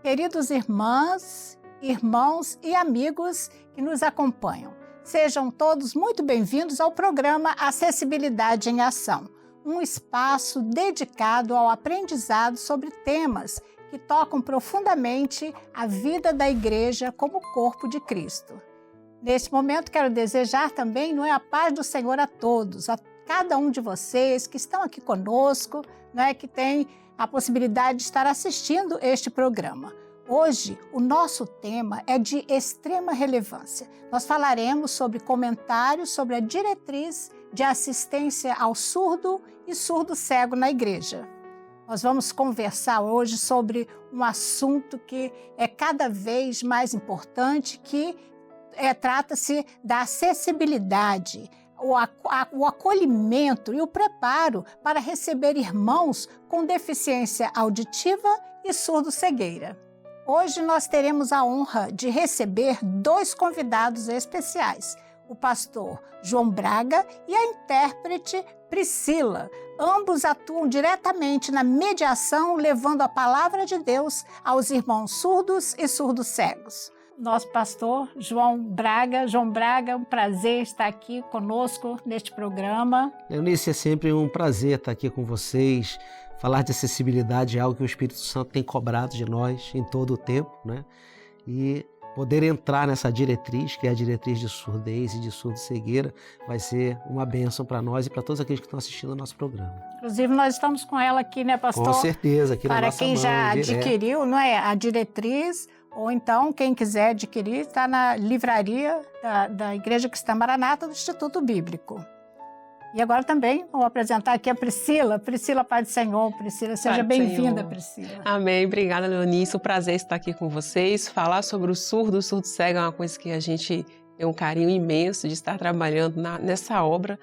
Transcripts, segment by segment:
queridos irmãs, irmãos e amigos que nos acompanham. Sejam todos muito bem-vindos ao programa Acessibilidade em Ação, um espaço dedicado ao aprendizado sobre temas que tocam profundamente a vida da Igreja como corpo de Cristo. Neste momento, quero desejar também a paz do Senhor a todos, a cada um de vocês que estão aqui conosco, que tem a possibilidade de estar assistindo este programa. Hoje, o nosso tema é de extrema relevância. Nós falaremos sobre comentários sobre a diretriz de assistência ao surdo e surdo-cego na Igreja. Nós vamos conversar hoje sobre um assunto que é cada vez mais importante, que trata-se da acessibilidade, o acolhimento e o preparo para receber irmãos com deficiência auditiva e surdo-cegueira. Hoje nós teremos a honra de receber dois convidados especiais, o pastor João Braga e a intérprete Priscila. Ambos atuam diretamente na mediação, levando a palavra de Deus aos irmãos surdos e surdos-cegos. Nosso pastor João Braga, é um prazer estar aqui conosco neste programa. Leonice, é sempre um prazer estar aqui com vocês. Falar de acessibilidade é algo que o Espírito Santo tem cobrado de nós em todo o tempo, né? E poder entrar nessa diretriz, que é a diretriz de surdez e de surdo-cegueira, vai ser uma bênção para nós e para todos aqueles que estão assistindo ao nosso programa. Inclusive, nós estamos com ela aqui, né, pastor? Com certeza, aqui na nossa mão. Para quem já adquiriu, a diretriz, ou então quem quiser adquirir, está na livraria da Igreja Cristã Maranata do Instituto Bíblico. E agora também vou apresentar aqui a Priscila. Priscila, Pai do Senhor. Priscila, seja bem-vinda, Priscila. Amém. Obrigada, Leonice. O prazer estar aqui com vocês. Falar sobre o surdo cego é uma coisa que a gente tem um carinho imenso de estar trabalhando nessa obra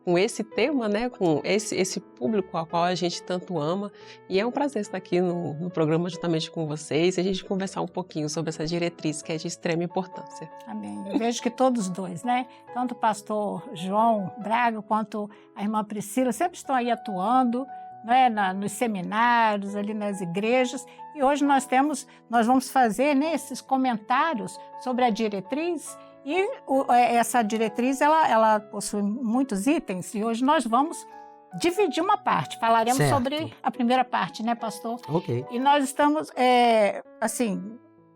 com esse tema, né? Com esse público ao qual a gente tanto ama. E é um prazer estar aqui no programa juntamente com vocês e a gente conversar um pouquinho sobre essa diretriz que é de extrema importância. Amém. Eu vejo que todos dois, tanto o pastor João Braga quanto a irmã Priscila sempre estão aí atuando, nos seminários, ali nas igrejas. E hoje nós vamos fazer esses comentários sobre a diretriz. E essa diretriz, ela possui muitos itens, e hoje nós vamos dividir uma parte. Falaremos sobre a primeira parte, pastor? Ok. E nós estamos,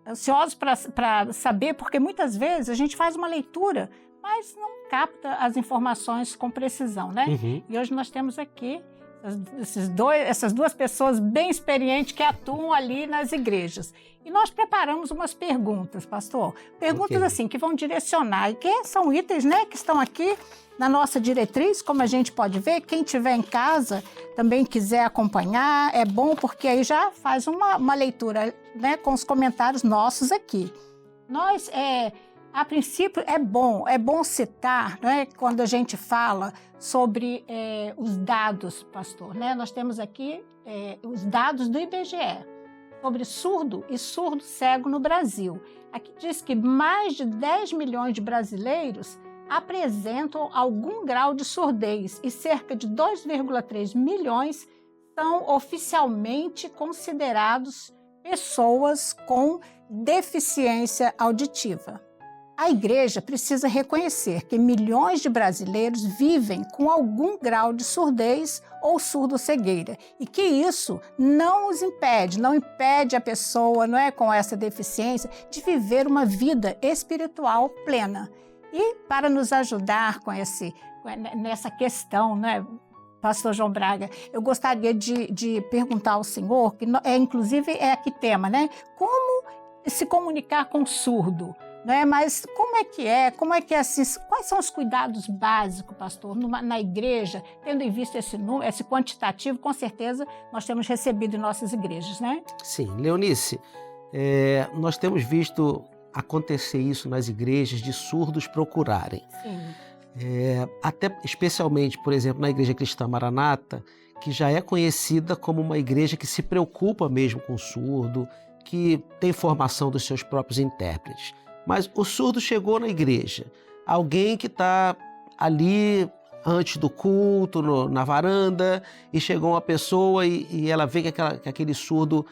ansiosos para saber, porque muitas vezes a gente faz uma leitura, mas não capta as informações com precisão, Uhum. E hoje nós temos aqui essas duas pessoas bem experientes que atuam ali nas igrejas. E nós preparamos umas perguntas, pastor. Perguntas que vão direcionar, e que são itens que estão aqui na nossa diretriz, como a gente pode ver. Quem estiver em casa também quiser acompanhar, é bom, porque aí já faz uma leitura com os comentários nossos aqui. Nós, a princípio, é bom citar, quando a gente fala sobre os dados, pastor. Nós temos aqui os dados do IBGE sobre surdo e surdo-cego no Brasil. Aqui diz que mais de 10 milhões de brasileiros apresentam algum grau de surdez e cerca de 2,3 milhões são oficialmente considerados pessoas com deficiência auditiva. A Igreja precisa reconhecer que milhões de brasileiros vivem com algum grau de surdez ou surdo-cegueira e que isso não impede a pessoa, com essa deficiência, de viver uma vida espiritual plena. E para nos ajudar nessa questão, pastor João Braga, eu gostaria de perguntar ao senhor, que inclusive é aqui tema, como se comunicar com o surdo? Mas como é que assim, quais são os cuidados básicos, pastor, na igreja, tendo em vista esse quantitativo, com certeza nós temos recebido em nossas igrejas, Sim, Leonice, nós temos visto acontecer isso nas igrejas, de surdos procurarem. Sim. Até especialmente, por exemplo, na Igreja Cristã Maranata, que já é conhecida como uma igreja que se preocupa mesmo com o surdo, que tem formação dos seus próprios intérpretes. Mas o surdo chegou na igreja, alguém que está ali antes do culto, na varanda, e chegou uma pessoa e ela vê que aquele surdo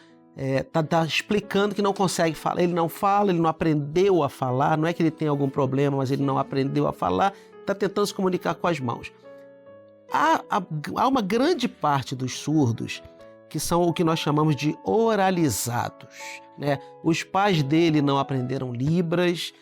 tá explicando que não consegue falar. Ele não fala, ele não aprendeu a falar, não é que ele tem algum problema, mas ele não aprendeu a falar, está tentando se comunicar com as mãos. Há uma grande parte dos surdos que são o que nós chamamos de oralizados, né? Os pais dele não aprenderam Libras,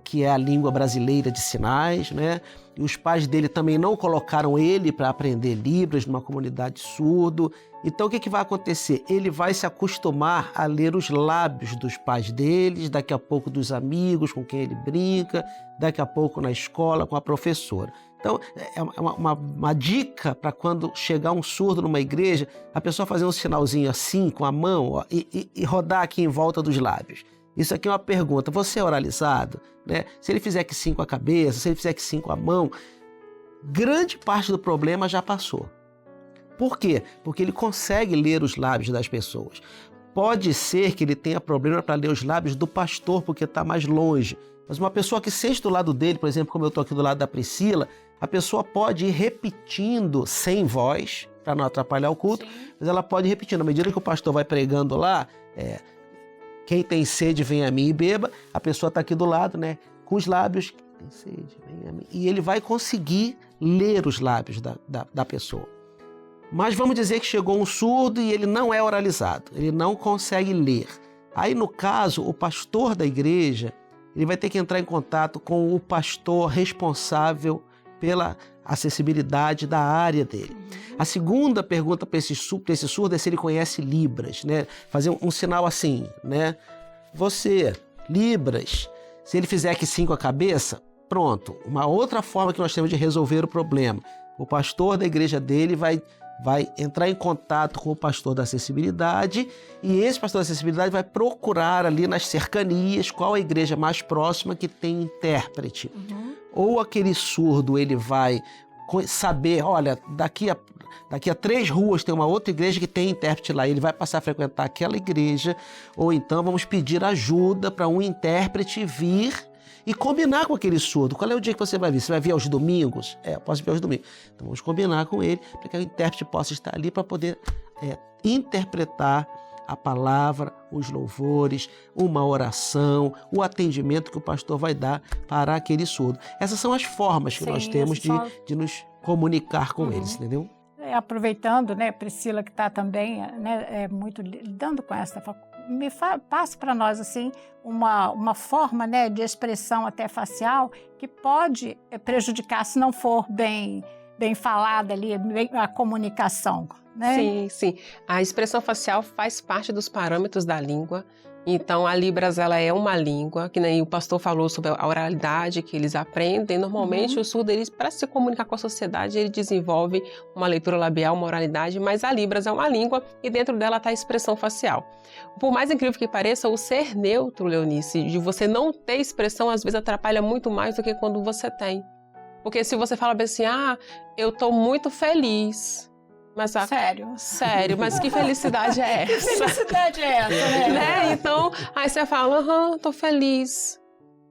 que é a língua brasileira de sinais, né? E os pais dele também não colocaram ele para aprender Libras numa comunidade surdo. Então o que vai acontecer? Ele vai se acostumar a ler os lábios dos pais deles, daqui a pouco dos amigos com quem ele brinca, daqui a pouco na escola com a professora. Então, é uma dica para quando chegar um surdo numa igreja, a pessoa fazer um sinalzinho assim com a mão, ó, e rodar aqui em volta dos lábios. Isso aqui é uma pergunta. Você é oralizado? Né? Se ele fizer que sim com a cabeça, se ele fizer que sim com a mão, grande parte do problema já passou. Por quê? Porque ele consegue ler os lábios das pessoas. Pode ser que ele tenha problema para ler os lábios do pastor, porque está mais longe. Mas uma pessoa que sente do lado dele, por exemplo, como eu estou aqui do lado da Priscila, a pessoa pode ir repetindo sem voz, para não atrapalhar o culto, sim, mas ela pode ir repetindo. À medida que o pastor vai pregando lá, quem tem sede, vem a mim e beba, a pessoa está aqui do lado, né, com os lábios, quem tem sede, vem a mim. E ele vai conseguir ler os lábios da pessoa. Mas vamos dizer que chegou um surdo e ele não é oralizado, ele não consegue ler. Aí, no caso, o pastor da igreja, ele vai ter que entrar em contato com o pastor responsável pela acessibilidade da área dele. A segunda pergunta para esse surdo é se ele conhece Libras, né? Fazer um sinal assim, né? Você, Libras, se ele fizer que sim com a cabeça, pronto. Uma outra forma que nós temos de resolver o problema. O pastor da igreja dele vai entrar em contato com o pastor da acessibilidade e esse pastor da acessibilidade vai procurar ali nas cercanias qual a igreja mais próxima que tem intérprete. Ou aquele surdo, ele vai saber, olha, daqui a 3 ruas tem uma outra igreja que tem intérprete lá, ele vai passar a frequentar aquela igreja, ou então vamos pedir ajuda para um intérprete vir e combinar com aquele surdo. Qual é o dia que você vai vir? Você vai vir aos domingos? Eu posso vir aos domingos. Então vamos combinar com ele para que o intérprete possa estar ali para poder interpretar a palavra, os louvores, uma oração, o atendimento que o pastor vai dar para aquele surdo. Essas são as formas que nós temos de nos comunicar com eles, entendeu? Aproveitando, né, Priscila, que está também, né, muito lidando com essa, passa para nós assim uma forma, né, de expressão até facial que pode prejudicar se não for bem falada ali, a comunicação, né? Sim, sim. A expressão facial faz parte dos parâmetros da língua. Então, a Libras, ela é uma língua, que nem o pastor falou sobre a oralidade que eles aprendem. Normalmente, o surdo, para se comunicar com a sociedade, ele desenvolve uma leitura labial, uma oralidade, mas a Libras é uma língua e dentro dela está a expressão facial. Por mais incrível que pareça, o ser neutro, Leonice, de você não ter expressão, às vezes atrapalha muito mais do que quando você tem. Porque se você fala bem assim, eu estou muito feliz... Mas Sério, mas que felicidade é essa? Que felicidade é essa, né? Então, aí você fala, tô feliz.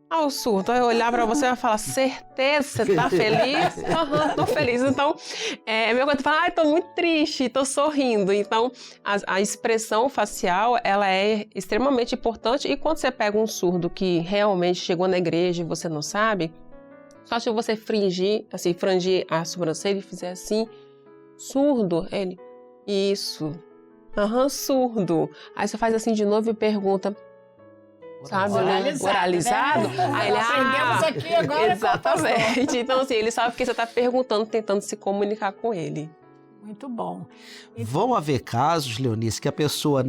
O surdo vai olhar pra você e vai falar, certeza, você tá feliz? Tô feliz. Então, a minha coisa fala, tô muito triste, tô sorrindo. Então, a expressão facial, ela é extremamente importante. E quando você pega um surdo que realmente chegou na igreja e você não sabe, só se você frangir a sobrancelha e fizer assim, surdo, ele, isso, surdo. Aí você faz assim de novo e pergunta, sabe, oralizado? Né? Aí ele, aprendemos aqui agora. Exatamente. Então, assim, ele sabe porque você está perguntando, tentando se comunicar com ele. Muito bom. Vão haver casos, Leonice, que a pessoa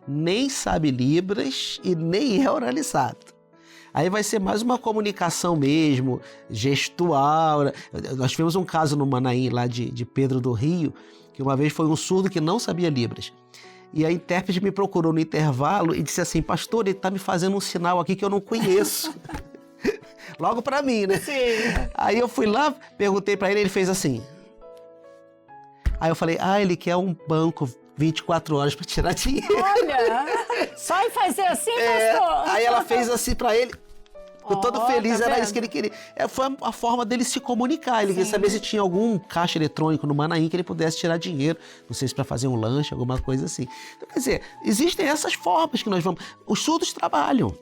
nem sabe Libras e nem é oralizado. Aí vai ser mais uma comunicação mesmo, gestual. Nós tivemos um caso no Manaim, lá de Pedro do Rio, que uma vez foi um surdo que não sabia Libras. E a intérprete me procurou no intervalo e disse assim, pastor, ele está me fazendo um sinal aqui que eu não conheço. Logo para mim, né? Sim. Aí eu fui lá, perguntei para ele fez assim. Aí eu falei, ele quer um banco 24 horas para tirar dinheiro. Olha, só em fazer assim, pastor. Aí ela fez assim para ele. ficou todo feliz, era isso que ele queria. Foi a forma dele se comunicar. Ele queria saber se tinha algum caixa eletrônico no Manaim que ele pudesse tirar dinheiro, não sei se para fazer um lanche, alguma coisa assim. Então, quer dizer, existem essas formas que nós vamos... Os surdos trabalham.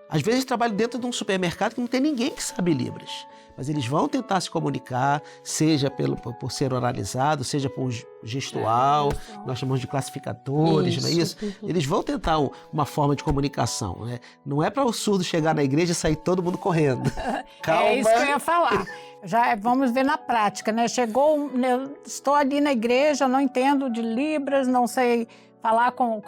Às vezes trabalham dentro de um supermercado que não tem ninguém que sabe Libras. Mas eles vão tentar se comunicar, seja por ser oralizado, seja por gestual, nós chamamos de classificadores, não é isso? Eles vão tentar uma forma de comunicação, né? Não é para o surdo chegar na igreja e sair todo mundo correndo. Calma. É isso que eu ia falar. Já vamos ver na prática, né? Estou ali na igreja, não entendo de Libras, não sei falar com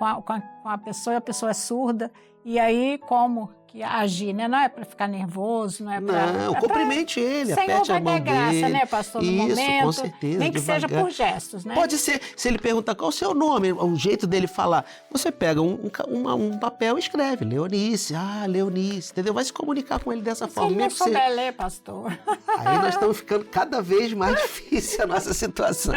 a pessoa, e a pessoa é surda. E aí, como que agir, né? Não é para ficar nervoso, não é para... Não, cumprimente ele, aperte a mão dele. Senhor vai ter graça, né, pastor, no momento. Isso, com certeza. Nem que seja por gestos, né? Pode ser, se ele perguntar qual é o seu nome, o jeito dele falar, você pega um papel e escreve, Leonice, Leonice, entendeu? Vai se comunicar com ele dessa forma. Se ele não souber ler, pastor. Aí nós estamos ficando cada vez mais difícil a nossa situação.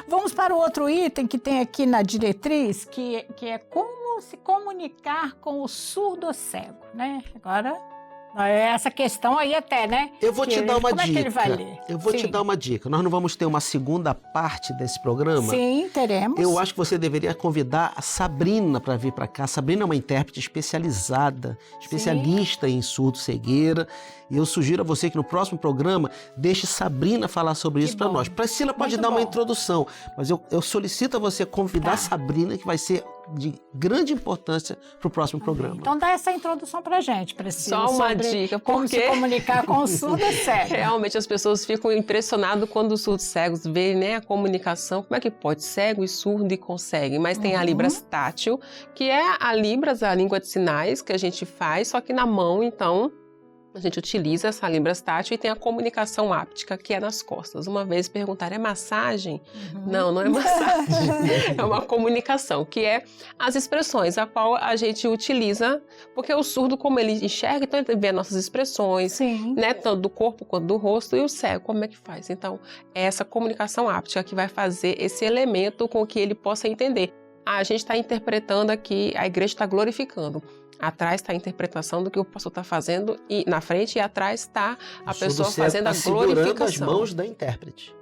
Vamos para o outro item que tem aqui na diretriz, que é como se comunicar com o surdo cego, né? Agora, essa questão aí até, né? Eu vou te dar uma dica. Como é que ele vai ler? Eu vou te dar uma dica. Nós não vamos ter uma segunda parte desse programa? Sim, teremos. Eu acho que você deveria convidar a Sabrina para vir para cá. A Sabrina é uma intérprete especializada, especialista em surdo-cegueira. E eu sugiro a você que no próximo programa deixe Sabrina falar sobre isso para nós. Priscila pode dar uma introdução, mas eu solicito a você convidar a Sabrina, que vai ser de grande importância para o próximo programa. Então dá essa introdução para a gente, Priscila. Só uma dica, como se comunicar com o surdo cego. Realmente as pessoas ficam impressionadas quando os surdos cegos veem, né, a comunicação. Como é que pode? Cego e surdo e conseguem. Mas tem a Libras tátil, que é a Libras, a língua de sinais que a gente faz, só que na mão, então... A gente utiliza essa Libras tátil e tem a comunicação áptica, que é nas costas. Uma vez perguntaram, é massagem? Não é massagem. É uma comunicação, que é as expressões, a qual a gente utiliza, porque o surdo, como ele enxerga, então ele vê nossas expressões, né, tanto do corpo quanto do rosto, e o cego, como é que faz? Então, é essa comunicação áptica que vai fazer esse elemento com que ele possa entender. A gente está interpretando aqui, a igreja está glorificando. Atrás está a interpretação do que o pastor está fazendo, e na frente e atrás está a pessoa fazendo a glorificação. Segurando as mãos da intérprete.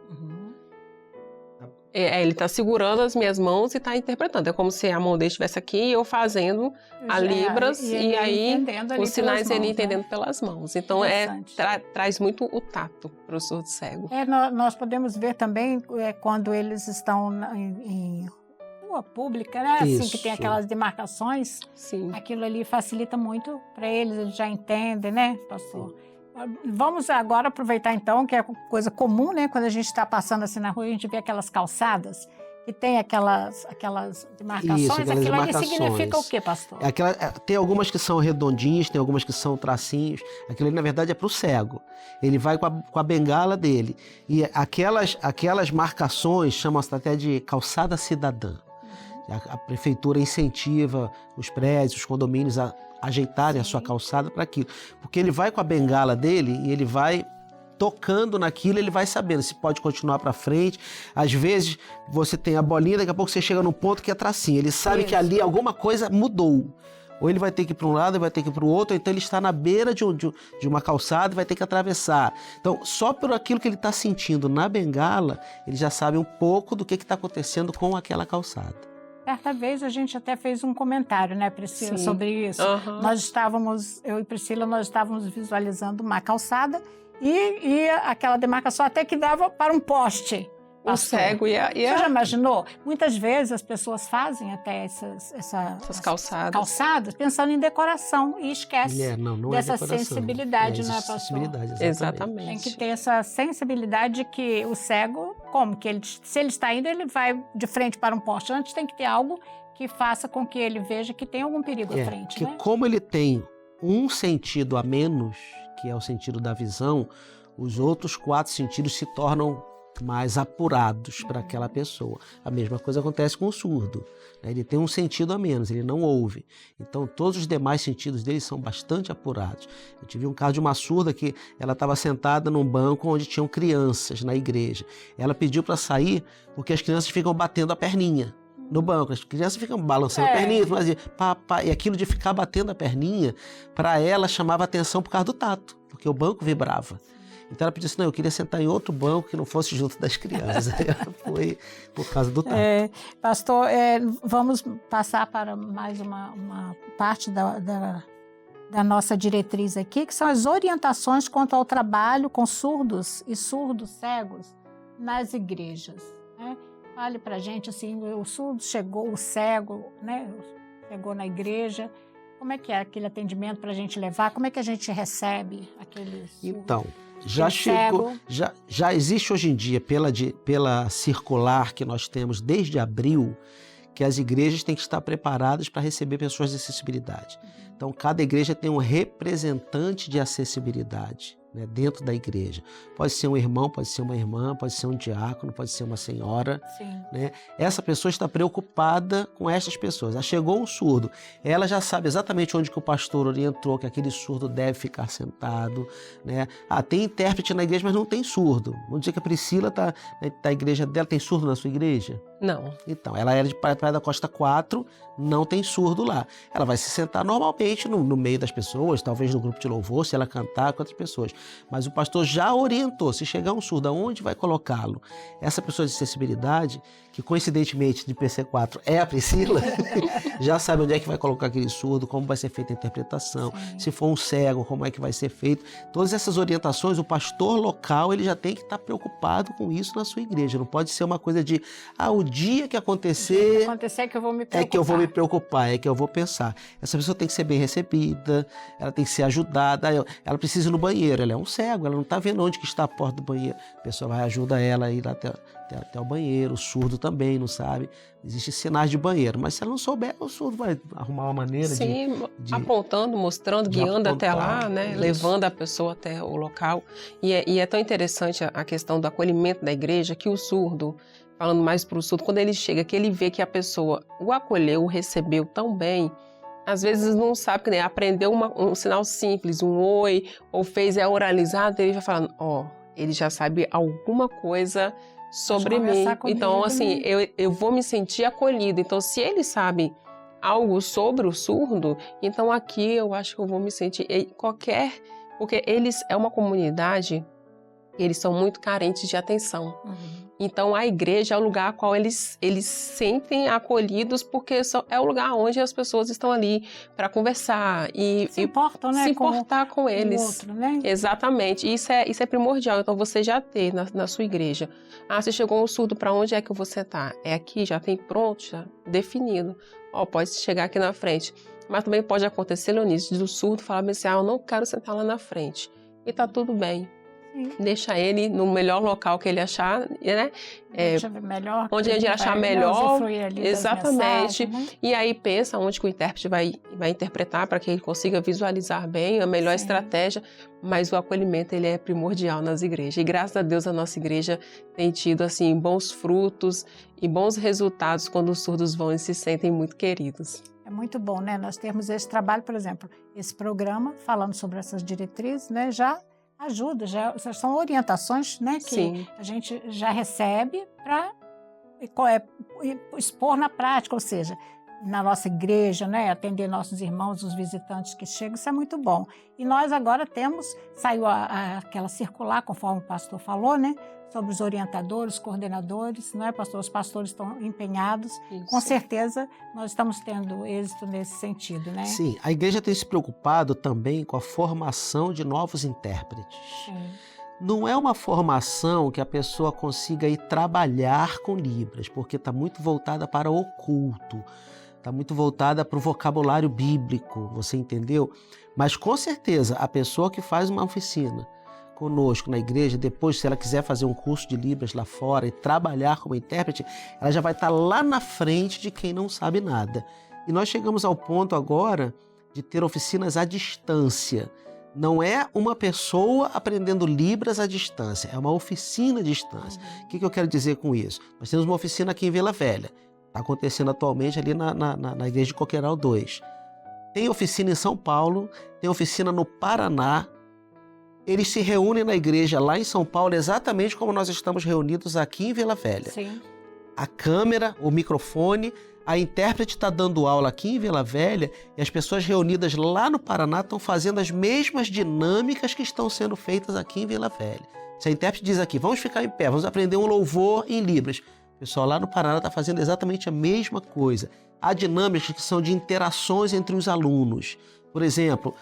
Ele está segurando as minhas mãos e está interpretando. É como se a mão dele estivesse aqui e eu fazendo a Libras e aí os sinais ele entendendo pelas mãos. Então traz muito o tato para o surdo cego. Nós podemos ver também quando eles estão em rua pública, né? Assim, que tem aquelas demarcações. Sim. Aquilo ali facilita muito para eles já entendem, né, pastor? Vamos agora aproveitar então, que é coisa comum, né? Quando a gente está passando assim na rua, a gente vê aquelas calçadas que tem aquelas demarcações. Isso, aquelas aquilo demarcações. ali significa o quê, pastor? Tem algumas que são redondinhas, tem algumas que são tracinhos. Aquilo ali, na verdade, é para o cego. Ele vai com a bengala dele. E aquelas marcações chamam-se até de calçada cidadã. A prefeitura incentiva os prédios, os condomínios a ajeitarem a sua calçada para aquilo. Porque ele vai com a bengala dele e ele vai tocando naquilo, ele vai sabendo se pode continuar para frente. Às vezes você tem a bolinha, daqui a pouco você chega num ponto que é tracinho. Ele sabe que ali alguma coisa mudou. Ou ele vai ter que ir para um lado, ou vai ter que ir para o outro, ou então ele está na beira de uma calçada e vai ter que atravessar. Então, só por aquilo que ele está sentindo na bengala, ele já sabe um pouco do que está acontecendo com aquela calçada. Certa vez a gente até fez um comentário, né, Priscila, sobre isso. Eu e Priscila, nós estávamos visualizando uma calçada e aquela demarcação até que dava para um poste. O cego e Você já imaginou? Muitas vezes as pessoas fazem até essas calçadas pensando em decoração e esquece dessa sensibilidade, não é, pastor? Sensibilidade, exatamente. Tem que ter essa sensibilidade que o cego, se ele está indo, ele vai de frente para um poste. Antes tem que ter algo que faça com que ele veja que tem algum perigo à frente, que né? Como ele tem um sentido a menos, que é o sentido da visão, os outros 4 sentidos se tornam mais apurados para aquela pessoa. A mesma coisa acontece com o surdo. Ele tem um sentido a menos, ele não ouve. Então, todos os demais sentidos dele são bastante apurados. Eu tive um caso de uma surda que ela estava sentada num banco onde tinham crianças na igreja. Ela pediu para sair porque as crianças ficam batendo a perninha. No banco. As crianças ficam balançando a perninha, fazia pá, pá, e aquilo de ficar batendo a perninha, para ela chamava atenção por causa do tato, porque o banco vibrava. Então ela pediu assim, não, eu queria sentar em outro banco que não fosse junto das crianças. Aí ela foi por causa do tato. Pastor, vamos passar para mais uma parte da nossa diretriz aqui, que são as orientações quanto ao trabalho com surdos e surdos cegos nas igrejas, né? Fale para a gente, assim, o surdo chegou, o cego, né, chegou na igreja, como é que é aquele atendimento para a gente levar, como é que a gente recebe aquele surdo? Então, já chegou, já existe hoje em dia, pela circular que nós temos desde abril, que as igrejas têm que estar preparadas para receber pessoas de acessibilidade. Então, cada igreja tem um representante de acessibilidade, né, dentro da igreja. Pode ser um irmão, pode ser uma irmã, pode ser um diácono, pode ser uma senhora. Né? Essa pessoa está preocupada com estas pessoas. Chegou um surdo, ela já sabe exatamente onde que o pastor orientou que aquele surdo deve ficar sentado. Né? Tem intérprete na igreja, mas não tem surdo. Vamos dizer que a Priscila está na igreja dela. Tem surdo na sua igreja? Não. Então, ela era de Praia da Costa 4, não tem surdo lá. Ela vai se sentar normalmente no meio das pessoas, talvez no grupo de louvor, se ela cantar com outras pessoas. Mas o pastor já orientou, se chegar um surdo, aonde vai colocá-lo? Essa pessoa de acessibilidade, que coincidentemente de PC4 é a Priscila, já sabe onde é que vai colocar aquele surdo, como vai ser feita a interpretação, se for um cego, como é que vai ser feito. Todas essas orientações, o pastor local, ele já tem que estar preocupado com isso na sua igreja. Não pode ser uma coisa de, o dia que acontecer é que eu vou me preocupar. É que eu vou me preocupar, é que eu vou pensar. Essa pessoa tem que ser bem recebida, ela tem que ser ajudada, ela precisa ir no banheiro, ela é um cego, ela não está vendo onde que está a porta do banheiro. A pessoa vai ajudar ela a ir até o banheiro, o surdo também não sabe. Existem sinais de banheiro, mas se ela não souber, o surdo vai arrumar uma maneira de apontando, mostrando, guiando até lá, né? Isso. Levando a pessoa até o local. E é tão interessante a questão do acolhimento da igreja, que o surdo, falando mais para o surdo, quando ele chega, que ele vê que a pessoa o acolheu, o recebeu tão bem, às vezes não sabe, né? Aprendeu um sinal simples, um oi, ou fez oralizado, ele vai falando, ele já sabe alguma coisa sobre mim. Então, assim, eu vou me sentir acolhido. Então, se ele sabe algo sobre o surdo, então aqui eu acho que eu vou me sentir porque eles é uma comunidade, eles são muito carentes de atenção. Então, a igreja é o lugar ao qual eles sentem acolhidos, porque é o lugar onde as pessoas estão ali para conversar e se importam, né? Se importar com eles. Outro, né? Exatamente. Isso é primordial. Então, você já ter na sua igreja. Você chegou um surdo, para onde é que você está? É aqui, já tem pronto, já definido. Pode chegar aqui na frente. Mas também pode acontecer, Leonice, do surdo falar assim, eu não quero sentar lá na frente. E tá tudo bem. Deixa ele no melhor local que ele achar, né? Onde ele achar melhor. Exatamente. Mensagens, né? E aí pensa onde que o intérprete vai interpretar para que ele consiga visualizar bem a melhor estratégia. Mas o acolhimento, ele é primordial nas igrejas. E graças a Deus a nossa igreja tem tido assim bons frutos e bons resultados quando os surdos vão e se sentem muito queridos. É muito bom, né? Nós temos esse trabalho, por exemplo, esse programa falando sobre essas diretrizes, né? Já ajuda, já são orientações, né, que a gente já recebe para expor na prática, ou seja, na nossa igreja, né, atender nossos irmãos, os visitantes que chegam, isso é muito bom. E nós agora saiu aquela circular, conforme o pastor falou, né, sobre os orientadores, coordenadores, não é, pastor? Os pastores estão empenhados. Isso. Com certeza, nós estamos tendo êxito nesse sentido, né? Sim, a igreja tem se preocupado também com a formação de novos intérpretes. Sim. Não é uma formação que a pessoa consiga ir trabalhar com Libras, porque está muito voltada para o oculto, está muito voltada para o vocabulário bíblico, você entendeu? Mas, com certeza, a pessoa que faz uma oficina conosco na igreja, depois, se ela quiser fazer um curso de Libras lá fora e trabalhar como intérprete, ela já vai estar lá na frente de quem não sabe nada. E nós chegamos ao ponto agora de ter oficinas à distância. Não é uma pessoa aprendendo Libras à distância, é uma oficina à distância. O que eu quero dizer com isso? Nós temos uma oficina aqui em Vila Velha, está acontecendo atualmente ali na igreja de Coqueiral 2. Tem oficina em São Paulo, tem oficina no Paraná. Eles se reúnem na igreja lá em São Paulo exatamente como nós estamos reunidos aqui em Vila Velha. Sim. a câmera, o microfone, a intérprete está dando aula aqui em Vila Velha e as pessoas reunidas lá no Paraná estão fazendo as mesmas dinâmicas que estão sendo feitas aqui em Vila Velha. Se a intérprete diz aqui, vamos ficar em pé, vamos aprender um louvor em Libras. O pessoal lá no Paraná está fazendo exatamente a mesma coisa. Há dinâmicas que são de interações entre os alunos. Por exemplo,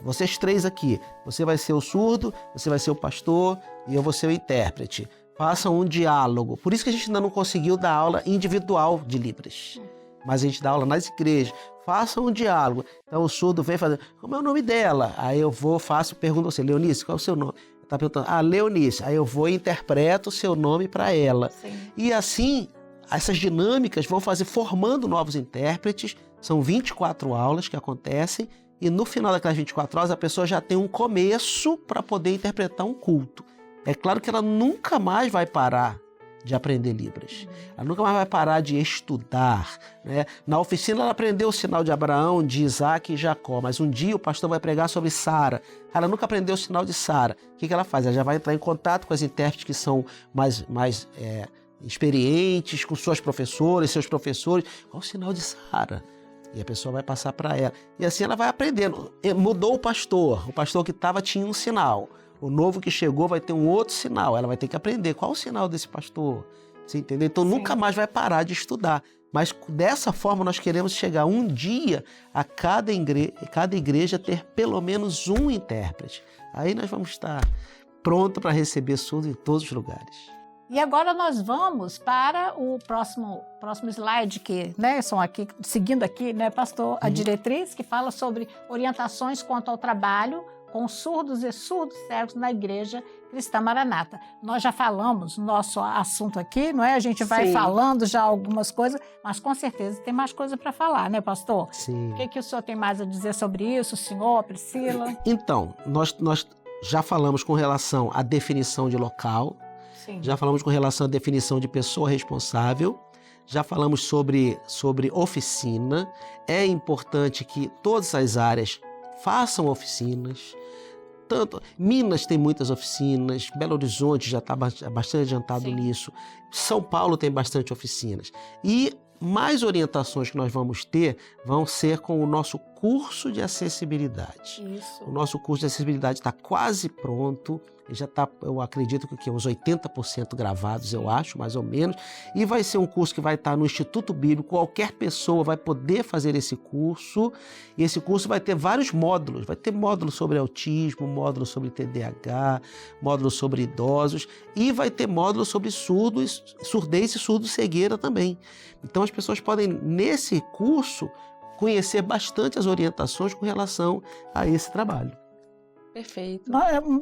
vocês três aqui, você vai ser o surdo, você vai ser o pastor e eu vou ser o intérprete. Façam um diálogo. Por isso que a gente ainda não conseguiu dar aula individual de Libras. Mas a gente dá aula nas igrejas. Façam um diálogo. Então o surdo vem fazendo, como é o nome dela? Aí eu vou, pergunto a você, Leonice, qual é o seu nome? Está perguntando, Leonice. Aí eu vou e interpreto o seu nome para ela. Sim. E assim, essas dinâmicas vão formando novos intérpretes. São 24 aulas que acontecem. E no final daquelas 24 horas, a pessoa já tem um começo para poder interpretar um culto. É claro que ela nunca mais vai parar de aprender Libras. Ela nunca mais vai parar de estudar, né? Na oficina ela aprendeu o sinal de Abraão, de Isaac e Jacó, mas um dia o pastor vai pregar sobre Sara. Ela nunca aprendeu o sinal de Sara. O que ela faz? Ela já vai entrar em contato com as intérpretes que são mais experientes, com suas professoras, seus professores. Qual o sinal de Sara? E a pessoa vai passar para ela. E assim ela vai aprendendo. Mudou o pastor que estava tinha um sinal. O novo que chegou vai ter um outro sinal. Ela vai ter que aprender qual o sinal desse pastor. Você entendeu? Então Sim. Nunca mais vai parar de estudar. Mas dessa forma nós queremos chegar um dia a cada igreja ter pelo menos um intérprete. Aí nós vamos estar prontos para receber surdo em todos os lugares. E agora nós vamos para o próximo slide, que são aqui, seguindo aqui, pastor, a diretriz que fala sobre orientações quanto ao trabalho com surdos e surdos cegos na Igreja Cristã Maranata. Nós já falamos nosso assunto aqui, não é? A gente vai Sim. falando já algumas coisas, mas com certeza tem mais coisa para falar, né, pastor? Sim. O que o senhor tem mais a dizer sobre isso, o senhor, Priscila? Então, nós já falamos com relação à definição de local, Sim. já falamos com relação à definição de pessoa responsável, já falamos sobre oficina. É importante que todas as áreas façam oficinas. Minas tem muitas oficinas, Belo Horizonte já está bastante adiantado Sim. nisso, São Paulo tem bastante oficinas. E mais orientações que nós vamos ter vão ser com o nosso curso de acessibilidade. Isso. O nosso curso de acessibilidade está quase pronto. Já está, eu acredito que uns 80% gravados, eu acho, mais ou menos. E vai ser um curso que vai estar no Instituto Bíblico. Qualquer pessoa vai poder fazer esse curso. E esse curso vai ter vários módulos. Vai ter módulo sobre autismo, módulo sobre TDAH, módulo sobre idosos. E vai ter módulo sobre surdez e surdo-cegueira também. Então as pessoas podem, nesse curso, conhecer bastante as orientações com relação a esse trabalho. Perfeito.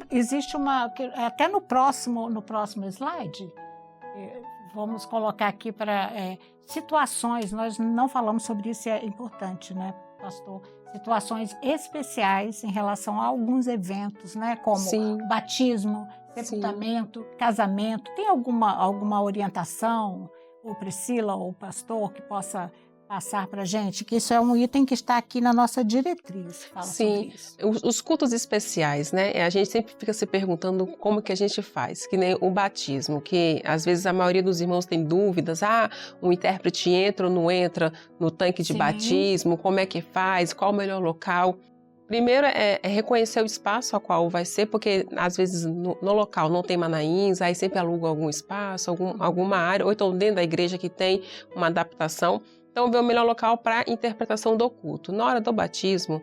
Existe até no próximo slide, vamos colocar aqui para situações, nós não falamos sobre isso, é importante, né, pastor? Situações especiais em relação a alguns eventos, né, como Sim. batismo, sepultamento, Sim. casamento. Tem alguma orientação, ou Priscila, ou pastor, que possa passar para a gente, que isso é um item que está aqui na nossa diretriz. Fala Sim, sobre isso. Os cultos especiais, né? A gente sempre fica se perguntando como que a gente faz, que nem o batismo, que às vezes a maioria dos irmãos tem dúvidas, o intérprete entra ou não entra no tanque de Sim. batismo, como é que faz, qual o melhor local. Primeiro é reconhecer o espaço a qual vai ser, porque às vezes no local não tem manaíns, aí sempre aluga algum espaço, alguma área, ou então dentro da igreja que tem uma adaptação. Então, ver o melhor local para interpretação do culto. Na hora do batismo,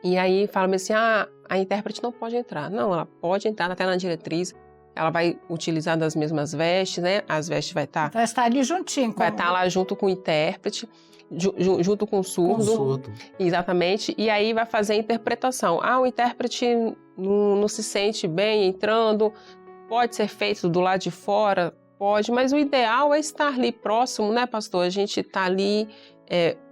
e aí fala assim, a intérprete não pode entrar. Não, ela pode entrar até na diretriz, ela vai utilizar das mesmas vestes, né? As vestes vai estar ali juntinho. Vai estar lá junto com o intérprete, junto com o surdo. Exatamente. E aí vai fazer a interpretação. O intérprete não se sente bem entrando, pode ser feito do lado de fora, pode, mas o ideal é estar ali próximo, né, pastor? A gente está ali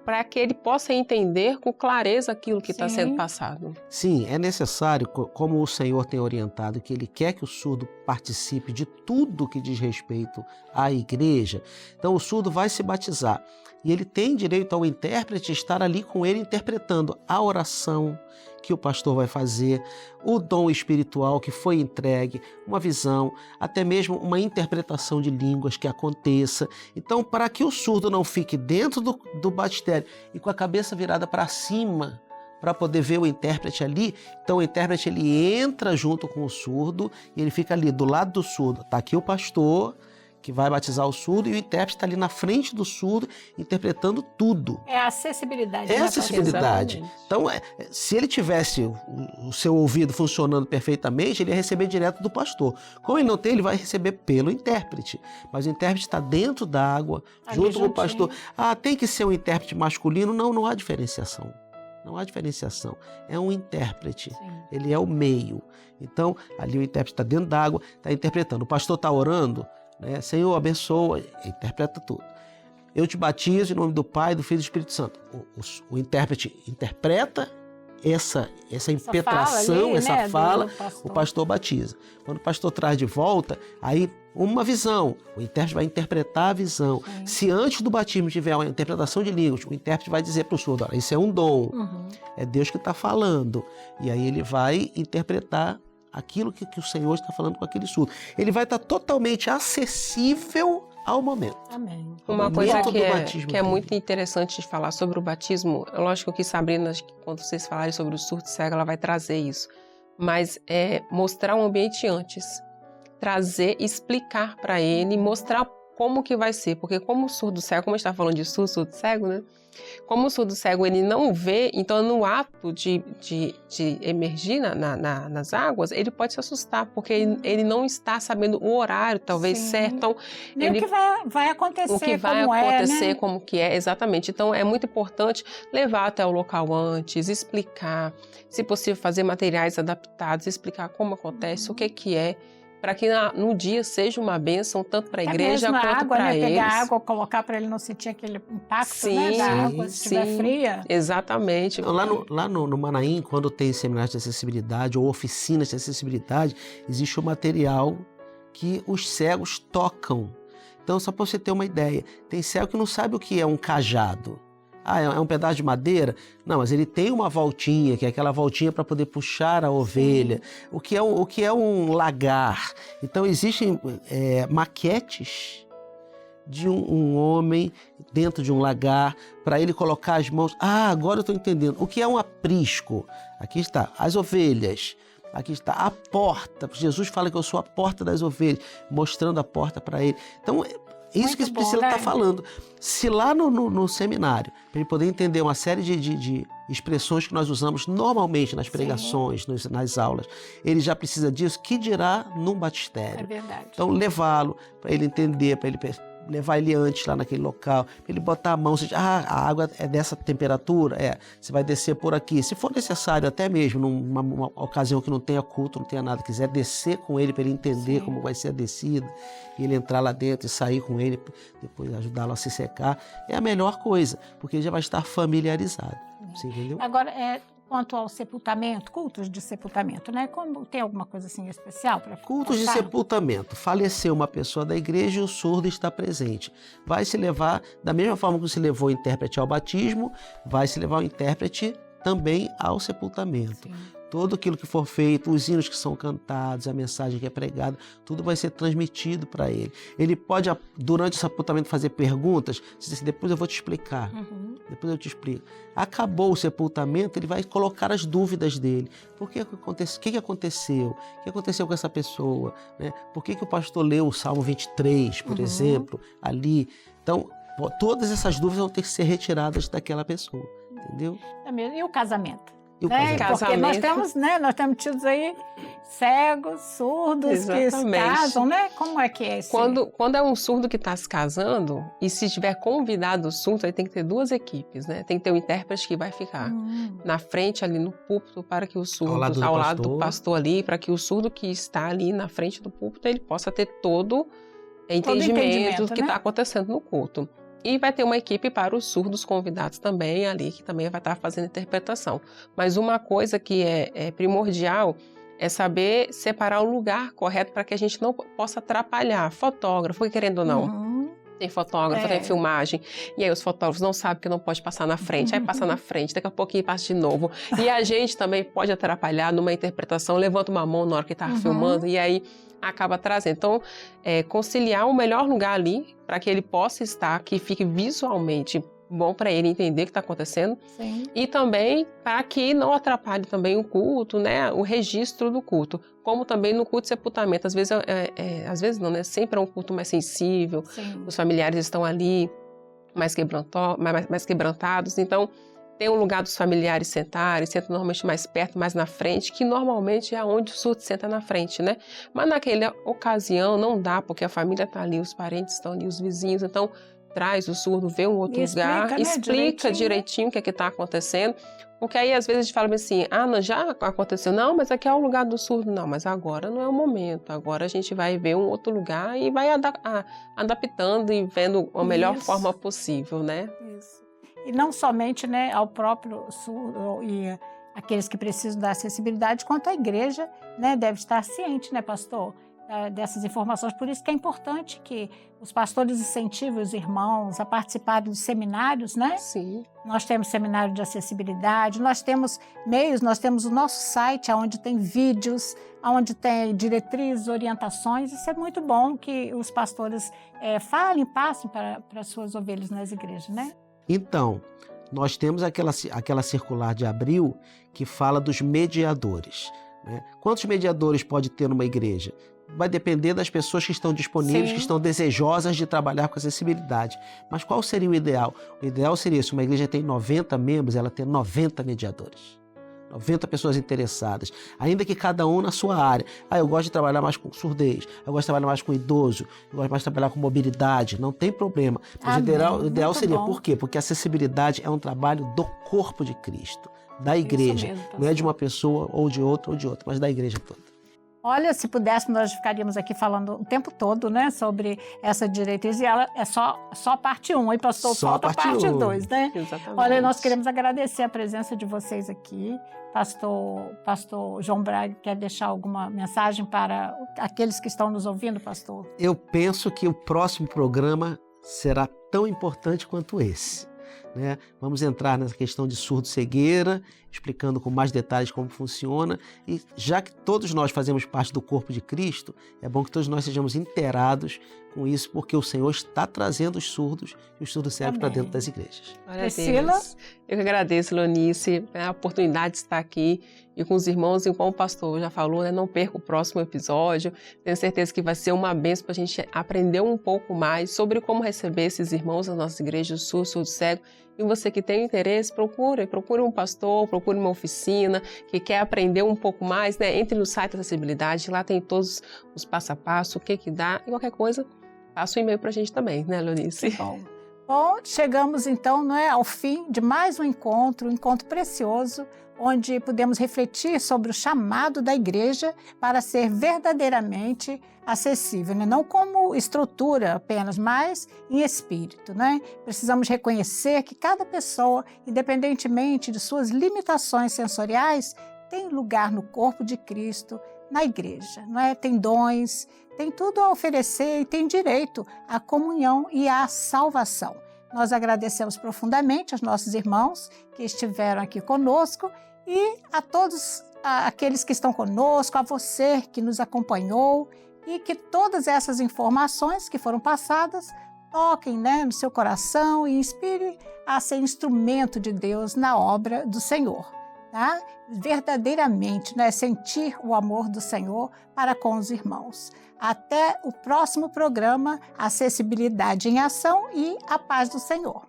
para que ele possa entender com clareza aquilo que está sendo passado. Sim, é necessário, como o Senhor tem orientado, que Ele quer que o surdo participe de tudo que diz respeito à igreja. Então o surdo vai se batizar. E ele tem direito ao intérprete estar ali com ele interpretando a oração que o pastor vai fazer, o dom espiritual que foi entregue, uma visão, até mesmo uma interpretação de línguas que aconteça. Então, para que o surdo não fique dentro do batistério e com a cabeça virada para cima, para poder ver o intérprete ali, então o intérprete ele entra junto com o surdo e ele fica ali do lado do surdo. Está aqui o pastor que vai batizar o surdo e o intérprete está ali na frente do surdo interpretando tudo. É a acessibilidade. É a acessibilidade. Então, se ele tivesse o seu ouvido funcionando perfeitamente, ele ia receber direto do pastor. Como ele não tem, ele vai receber pelo intérprete. Mas o intérprete está dentro da água, junto com o pastor. Ah, tem que ser um intérprete masculino? Não, não há diferenciação. Não há diferenciação. É um intérprete. Sim. Ele é o meio. Então, ali o intérprete está dentro da água, está interpretando. O pastor está orando, né? Senhor, abençoa, interpreta tudo. Eu te batizo em nome do Pai, do Filho e do Espírito Santo. O intérprete interpreta essa impetração, essa fala, o pastor batiza. Quando o pastor traz de volta, aí uma visão, o intérprete vai interpretar a visão. Sim. Se antes do batismo tiver uma interpretação de línguas, o intérprete vai dizer para o surdo, olha, isso é um dom, é Deus que está falando. E aí ele vai interpretar aquilo que o Senhor está falando com aquele surdo. Ele vai estar totalmente acessível ao momento. Amém. Uma coisa que é muito interessante de falar sobre o batismo, é lógico que Sabrina, quando vocês falarem sobre o surdo cego, ela vai trazer isso, mas é mostrar o ambiente antes, trazer, explicar para ele, mostrar como que vai ser, porque como o surdo cego, como a gente está falando de surdo cego, né? Como o surdo cego ele não vê, então no ato de emergir nas águas, ele pode se assustar, porque ele não está sabendo o horário, talvez, certo. Então, o que vai acontecer, o que vai acontecer, como que é, exatamente. Então, é muito importante levar até o local antes, explicar, se possível, fazer materiais adaptados, explicar como acontece, o que é, para que no dia seja uma bênção, tanto para a igreja quanto para eles. Pegar água, colocar para ele não sentir aquele impacto da água, se estiver fria. Exatamente. Então, lá no Manaim, quando tem seminários de acessibilidade ou oficinas de acessibilidade, existe um material que os cegos tocam. Então, só para você ter uma ideia, tem cego que não sabe o que é um cajado. Ah, é um pedaço de madeira? Não, mas ele tem uma voltinha, que é aquela voltinha para poder puxar a ovelha. O que é um lagar? Então, existem maquetes de um homem dentro de um lagar, para ele colocar as mãos. Ah, agora eu estou entendendo. O que é um aprisco? Aqui está, as ovelhas. Aqui está a porta. Jesus fala que eu sou a porta das ovelhas, mostrando a porta para ele. Então, isso que Priscila está falando. Se lá no seminário, para ele poder entender uma série de expressões que nós usamos normalmente nas pregações, nas aulas, ele já precisa disso, que dirá num batistério. É verdade. Então, levá-lo para ele entender, para ele levar ele antes lá naquele local, para ele botar a mão, a água é dessa temperatura, você vai descer por aqui. Se for necessário, até mesmo numa ocasião que não tenha culto, não tenha nada, quiser descer com ele para ele entender como vai ser a descida, e ele entrar lá dentro e sair com ele, depois ajudá-lo a se secar, é a melhor coisa, porque ele já vai estar familiarizado. Você entendeu? Agora, quanto ao sepultamento, cultos de sepultamento, né? Tem alguma coisa assim especial para cultos de sepultamento. Faleceu uma pessoa da igreja e o surdo está presente. Vai se levar, da mesma forma que se levou o intérprete ao batismo, vai se levar o intérprete também ao sepultamento. Sim. Tudo aquilo que for feito, os hinos que são cantados, a mensagem que é pregada, tudo vai ser transmitido para ele. Ele pode, durante o sepultamento, fazer perguntas, assim, depois eu vou te explicar, depois eu te explico. Acabou o sepultamento, ele vai colocar as dúvidas dele. O que aconteceu? O que aconteceu com essa pessoa? Né? Por que o pastor leu o Salmo 23, por exemplo, ali? Então, todas essas dúvidas vão ter que ser retiradas daquela pessoa, entendeu? E o casamento? Porque nós temos tidos aí cegos, surdos que se casam, né? Como é que é isso? Quando é um surdo que está se casando, e se tiver convidado o surdo, aí tem que ter duas equipes, né? Tem que ter um intérprete que vai ficar na frente ali no púlpito para que o surdo, ao lado do pastor ali, para que o surdo que está ali na frente do púlpito, ele possa ter todo entendimento do que está acontecendo no culto. E vai ter uma equipe para os surdos convidados também ali, que também vai estar fazendo interpretação. Mas uma coisa que é primordial é saber separar o lugar correto para que a gente não possa atrapalhar fotógrafo, querendo ou não. Tem fotógrafo, tem filmagem. E aí os fotógrafos não sabem que não pode passar na frente. Aí passa na frente, daqui a pouquinho passa de novo. E a gente também pode atrapalhar numa interpretação, levanta uma mão na hora que está filmando e aí acaba trazendo. Então, conciliar o melhor lugar ali para que ele possa estar, que fique visualmente bom para ele entender o que está acontecendo. Sim. E também para que não atrapalhe também o culto, né, o registro do culto. Como também no culto de sepultamento. Às vezes não, né? Sempre é um culto mais sensível. Sim. Os familiares estão ali mais quebrantados. Então, tem um lugar dos familiares sentarem, sentam normalmente mais perto, mais na frente, que normalmente é onde o surdo senta na frente, né? Mas naquela ocasião não dá, porque a família está ali, os parentes estão ali, os vizinhos. Então, traz o surdo, vê um outro lugar, né, explica direitinho o que está acontecendo. Porque aí, às vezes, a gente fala assim, não, já aconteceu. Não, mas aqui é o lugar do surdo. Não, mas agora não é o momento. Agora a gente vai ver um outro lugar e vai adaptando e vendo a melhor forma possível, né? Isso. E não somente, né, ao próprio surdo e aqueles que precisam da acessibilidade, quanto a igreja, né, deve estar ciente, né, pastor, dessas informações. Por isso que é importante que os pastores incentivem os irmãos a participarem dos seminários, né? Sim. Nós temos seminário de acessibilidade, nós temos meios, nós temos o nosso site, onde tem vídeos, onde tem diretrizes, orientações. Isso é muito bom que os pastores falem, passem para as suas ovelhas nas igrejas, né? Então, nós temos aquela circular de abril que fala dos mediadores, né? Quantos mediadores pode ter numa igreja? Vai depender das pessoas que estão disponíveis, Sim. que estão desejosas de trabalhar com acessibilidade. Mas qual seria o ideal? O ideal seria, se uma igreja tem 90 membros, ela ter 90 mediadores. 90 pessoas interessadas, ainda que cada um na sua área. Eu gosto de trabalhar mais com surdez, eu gosto de trabalhar mais com idoso, eu gosto mais de trabalhar com mobilidade, não tem problema. Mas o ideal seria, por quê? Porque a acessibilidade é um trabalho do corpo de Cristo, da igreja. Isso mesmo, não é de uma pessoa ou de outra, mas da igreja toda. Olha, se pudéssemos, nós ficaríamos aqui falando o tempo todo, né, sobre essa diretriz, e ela é só parte 1, aí pastor, falta a parte 2, né? Exatamente. Olha, nós queremos agradecer a presença de vocês aqui. Pastor João Braga, quer deixar alguma mensagem para aqueles que estão nos ouvindo, pastor? Eu penso que o próximo programa será tão importante quanto esse, né? Vamos entrar nessa questão de surdo-cegueira, explicando com mais detalhes como funciona, e já que todos nós fazemos parte do corpo de Cristo, é bom que todos nós sejamos inteirados com isso, porque o Senhor está trazendo os surdos e os surdos cegos para dentro das igrejas. Priscila? Eu que agradeço, Leonice, a oportunidade de estar aqui e com os irmãos, e como o pastor já falou, né, não perca o próximo episódio. Tenho certeza que vai ser uma bênção para a gente aprender um pouco mais sobre como receber esses irmãos nas nossas igrejas, surdo cego. E você que tem interesse, procure um pastor, procure uma oficina, que quer aprender um pouco mais, né? Entre no site da Acessibilidade, lá tem todos os passo a passo, o que dá, e qualquer coisa, passa um e-mail para a gente também, né, Leonice? Bom, chegamos então, não é, ao fim de mais um encontro precioso, onde podemos refletir sobre o chamado da igreja para ser verdadeiramente acessível, né? Não como estrutura apenas, mas em espírito, né? Precisamos reconhecer que cada pessoa, independentemente de suas limitações sensoriais, tem lugar no corpo de Cristo, na igreja, não é? Tem dons, tem tudo a oferecer e tem direito à comunhão e à salvação. Nós agradecemos profundamente aos nossos irmãos que estiveram aqui conosco e a todos aqueles que estão conosco, a você que nos acompanhou, e que todas essas informações que foram passadas toquem, né, no seu coração e inspire a ser instrumento de Deus na obra do Senhor. Tá? Verdadeiramente, né, sentir o amor do Senhor para com os irmãos. Até o próximo programa, Acessibilidade em Ação, e a paz do Senhor.